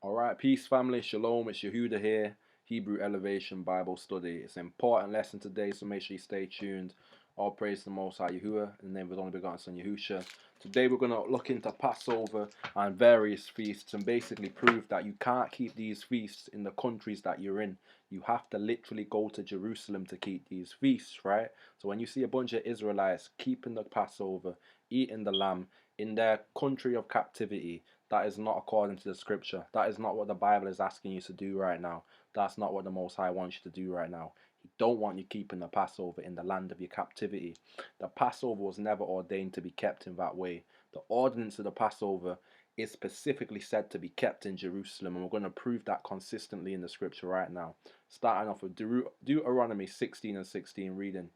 Alright, peace family, shalom, it's Yehuda here, Hebrew Elevation Bible Study. It's an important lesson today, so make sure you stay tuned. All praise to the Most High Yahuwah, in the name of His only begotten Son Yahusha. Today we're going to look into Passover and various feasts and basically prove that you can't keep these feasts in the countries that you're in. You have to literally go to Jerusalem to keep these feasts, right? So when you see a bunch of Israelites keeping the Passover, eating the lamb in their country of captivity, that is not according to the scripture. That is not what the Bible is asking you to do right now. That's not what the Most High wants you to do right now. He don't want you keeping the Passover in the land of your captivity. The Passover was never ordained to be kept in that way. The ordinance of the Passover is specifically said to be kept in Jerusalem, and we're going to prove that consistently in the scripture right now. Starting off with Deuteronomy 16 and 16 reading.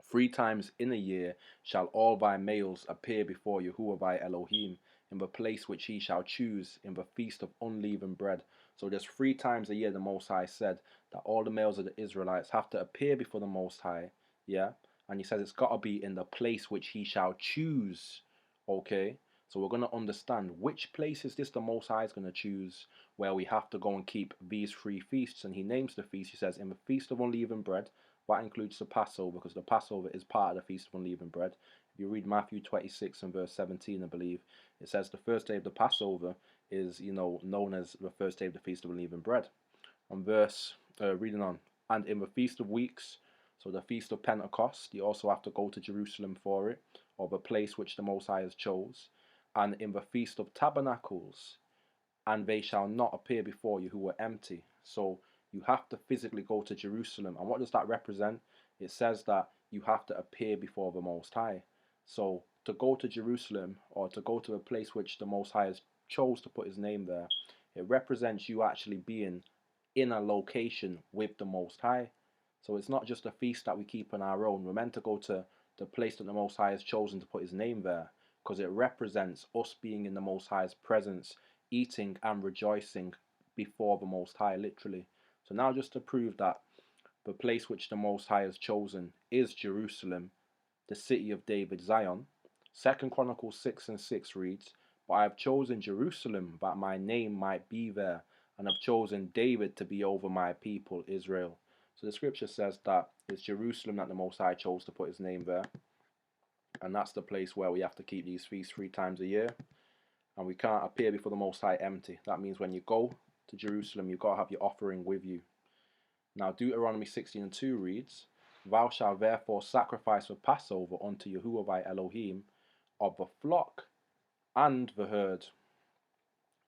3 times in a year shall all thy males appear before Yahuwah thy Elohim in the place which he shall choose in the feast of unleavened bread. So there's 3 times a year the Most High said that all the males of the Israelites have to appear before the Most High. Yeah. And he says it's got to be in the place which he shall choose. Okay. So we're going to understand which place is this the Most High is going to choose where we have to go and keep these 3 feasts. And he names the feast. He says in the feast of unleavened bread. That includes the Passover, because the Passover is part of the Feast of Unleavened Bread. If you read Matthew 26 and verse 17, I believe, it says the first day of the Passover is, known as the first day of the Feast of Unleavened Bread. On reading on, and in the Feast of Weeks, so the Feast of Pentecost, you also have to go to Jerusalem for it, or the place which the Most High has chose. And in the Feast of Tabernacles, and they shall not appear before you who were empty. So you have to physically go to Jerusalem. And what does that represent? It says that you have to appear before the Most High. So to go to Jerusalem, or to go to a place which the Most High has chose to put his name there, it represents you actually being in a location with the Most High. So it's not just a feast that we keep on our own. We're meant to go to the place that the Most High has chosen to put his name there, because it represents us being in the Most High's presence, eating and rejoicing before the Most High, literally. So now, just to prove that the place which the Most High has chosen is Jerusalem, the city of David, Zion. 2 Chronicles 6 and 6 reads, but I have chosen Jerusalem that my name might be there, and have chosen David to be over my people Israel. So the scripture says that it's Jerusalem that the Most High chose to put his name there, and that's the place where we have to keep these feasts 3 times a year. And we can't appear before the Most High empty. That means when you go to Jerusalem, you've got to have your offering with you. Now Deuteronomy 16 and 2 reads, thou shalt therefore sacrifice for Passover unto Yahuwah thy Elohim of the flock and the herd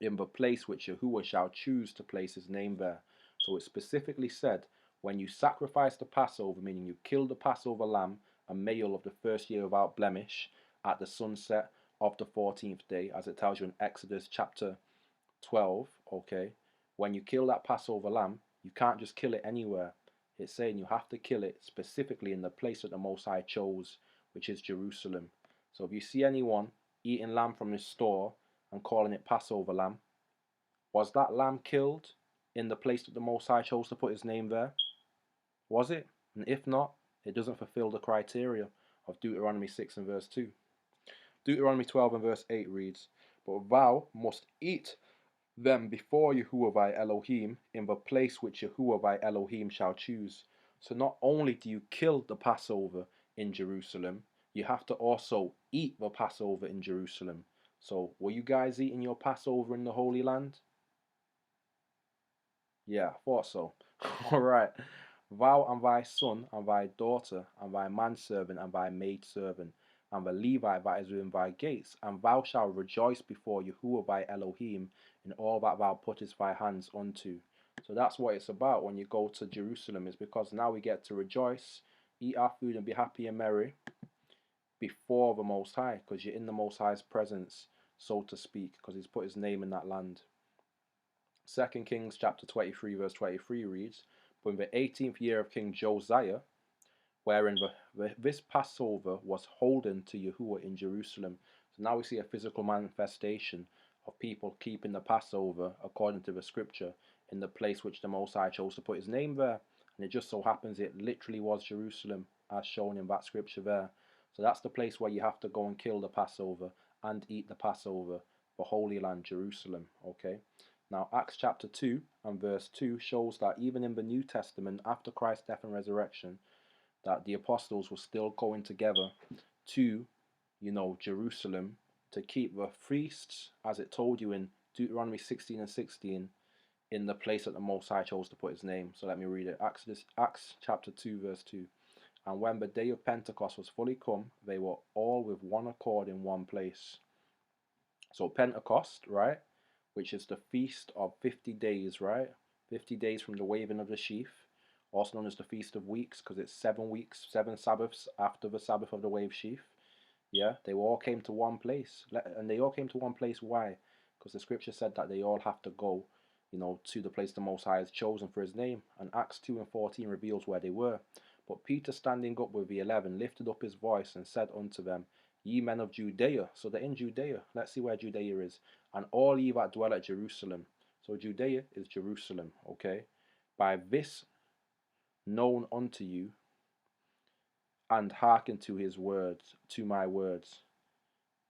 in the place which Yahuwah shall choose to place his name there. So it specifically said, when you sacrifice the Passover, meaning you kill the Passover lamb, a male of the first year without blemish, at the sunset of the 14th day, as it tells you in Exodus chapter 12, okay, when you kill that Passover lamb, you can't just kill it anywhere. It's saying you have to kill it specifically in the place that the Most High chose, which is Jerusalem. So if you see anyone eating lamb from the store and calling it Passover lamb, was that lamb killed in the place that the Most High chose to put his name there? Was it? And if not, it doesn't fulfill the criteria of Deuteronomy 6 and verse 2. Deuteronomy 12 and verse 8 reads, but thou must eat them before Yahuwah thy Elohim in the place which Yahuwah thy Elohim shall choose. So not only do you kill the Passover in Jerusalem, you have to also eat the Passover in Jerusalem. So were you guys eating your Passover in the Holy Land? Yeah, I thought so. Alright. Thou and thy son and thy daughter and thy manservant and thy maidservant and the Levite that is within thy gates, and thou shalt rejoice before Yahuwah thy Elohim in all that thou puttest thy hands unto. So that's what it's about when you go to Jerusalem, is because now we get to rejoice, eat our food and be happy and merry before the Most High, because you're in the Most High's presence, so to speak, because he's put his name in that land. 2 Kings chapter 23 verse 23 reads, but in the 18th year of King Josiah, wherein this Passover was holden to Yahuwah in Jerusalem. So now we see a physical manifestation of people keeping the Passover according to the scripture in the place which the Most High chose to put his name there. And it just so happens it literally was Jerusalem, as shown in that scripture there. So that's the place where you have to go and kill the Passover and eat the Passover, the Holy Land, Jerusalem. Okay. Now, Acts chapter 2 and verse 2 shows that even in the New Testament, after Christ's death and resurrection, that the apostles were still going together to, Jerusalem to keep the feasts, as it told you in Deuteronomy 16 and 16, in the place that the Most High chose to put his name. So let me read it. Acts chapter 2, verse 2. And when the day of Pentecost was fully come, they were all with one accord in one place. So Pentecost, right, which is the feast of 50 days, right? 50 days from the waving of the sheaf, also known as the Feast of Weeks, because it's 7 weeks, 7 Sabbaths after the Sabbath of the wave sheaf. Yeah, they all came to one place. And they all came to one place. Why? Because the scripture said that they all have to go, to the place the Most High has chosen for his name. And Acts 2 and 14 reveals where they were. But Peter, standing up with the 11, lifted up his voice and said unto them, Ye men of Judea. So they're in Judea. Let's see where Judea is. And all ye that dwell at Jerusalem. So Judea is Jerusalem, okay? By this known unto you, and hearken to his words, to my words.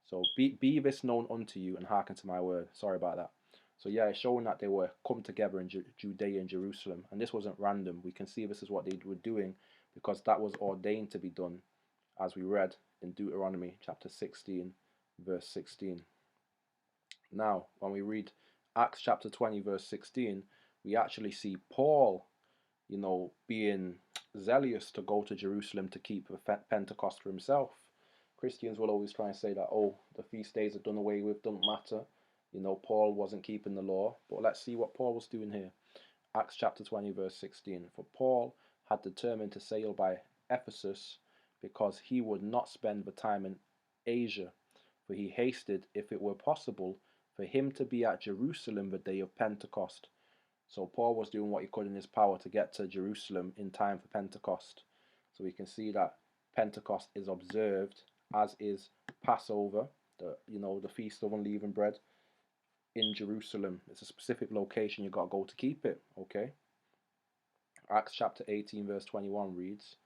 So be this known unto you, and hearken to my word. Sorry about that. So yeah, it's showing that they were come together in Judea and Jerusalem. And this wasn't random. We can see this is what they were doing because that was ordained to be done, as we read in Deuteronomy chapter 16, verse 16. Now, when we read Acts chapter 20, verse 16, we actually see Paul, being zealous to go to Jerusalem to keep Pentecost for himself. Christians will always try and say that, oh, the feast days are done away with, don't matter. Paul wasn't keeping the law. But let's see what Paul was doing here. Acts chapter 20, verse 16. For Paul had determined to sail by Ephesus because he would not spend the time in Asia, for he hasted, if it were possible, for him to be at Jerusalem the day of Pentecost. So Paul was doing what he could in his power to get to Jerusalem in time for Pentecost. So we can see that Pentecost is observed, as is Passover, the Feast of Unleavened Bread, in Jerusalem. It's a specific location you got to go to keep it, okay? Acts chapter 18, verse 21 reads,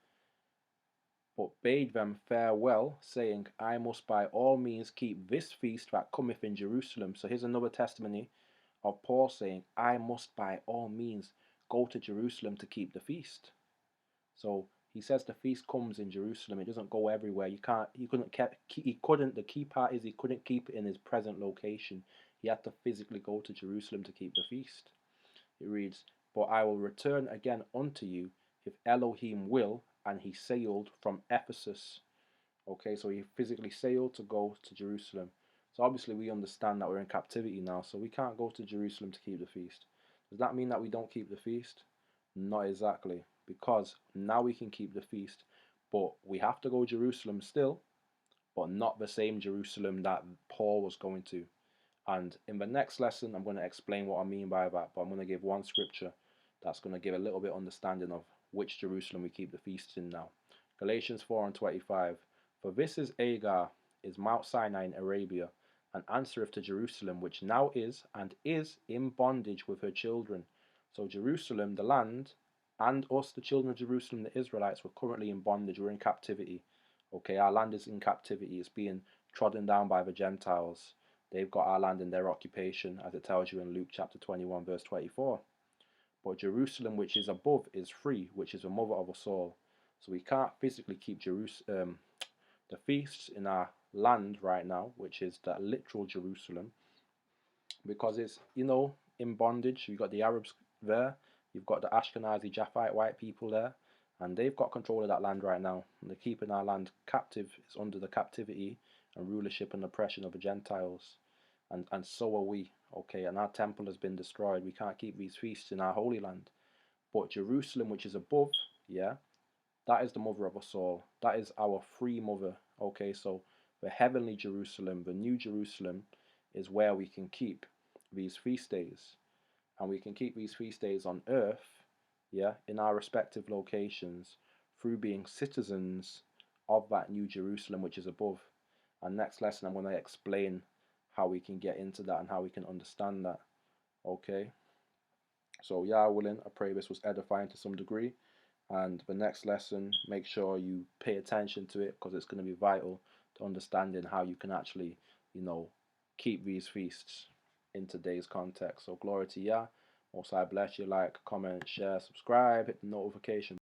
But bade them farewell, saying, I must by all means keep this feast that cometh in Jerusalem. So here's another testimony of Paul saying, I must by all means go to Jerusalem to keep the feast. So he says the feast comes in Jerusalem. It doesn't go everywhere. The key part is he couldn't keep it in his present location. He had to physically go to Jerusalem to keep the feast. It reads, But I will return again unto you, if Elohim will, and he sailed from Ephesus. Okay, so he physically sailed to go to Jerusalem. So obviously we understand that we're in captivity now, so we can't go to Jerusalem to keep the feast. Does that mean that we don't keep the feast? Not exactly, because now we can keep the feast, but we have to go to Jerusalem still, but not the same Jerusalem that Paul was going to. And in the next lesson, I'm going to explain what I mean by that, but I'm going to give one scripture that's going to give a little bit of understanding of which Jerusalem we keep the feasts in now. Galatians 4 and 25. For this is Agar, is Mount Sinai in Arabia, and answereth to Jerusalem, which now is and is in bondage with her children. So Jerusalem, the land, and us, the children of Jerusalem, the Israelites, were currently in bondage. We're in captivity. Okay, our land is in captivity. It's being trodden down by the Gentiles. They've got our land in their occupation, as it tells you in Luke chapter 21, verse 24. But Jerusalem, which is above, is free, which is the mother of us all. So we can't physically keep the feasts in our land right now, which is the literal Jerusalem, because it's, in bondage. You've got the Arabs there, you've got the Ashkenazi Japhite white people there, and they've got control of that land right now. And they're keeping our land captive. It's under the captivity and rulership and oppression of the Gentiles. And so are we, okay? And our temple has been destroyed. We can't keep these feasts in our holy land. But Jerusalem, which is above, yeah, that is the mother of us all. That is our free mother, okay? So the heavenly Jerusalem, the new Jerusalem, is where we can keep these feast days. And we can keep these feast days on earth, yeah, in our respective locations, through being citizens of that new Jerusalem which is above. And next lesson I'm going to explain how we can get into that and how we can understand that. Okay, so yeah, willing, I pray this was edifying to some degree, and the next lesson, make sure you pay attention to it, because it's going to be vital to understanding how you can actually keep these feasts in today's context. So glory to Yah. Most I bless you. Like, comment, share, subscribe, hit the notification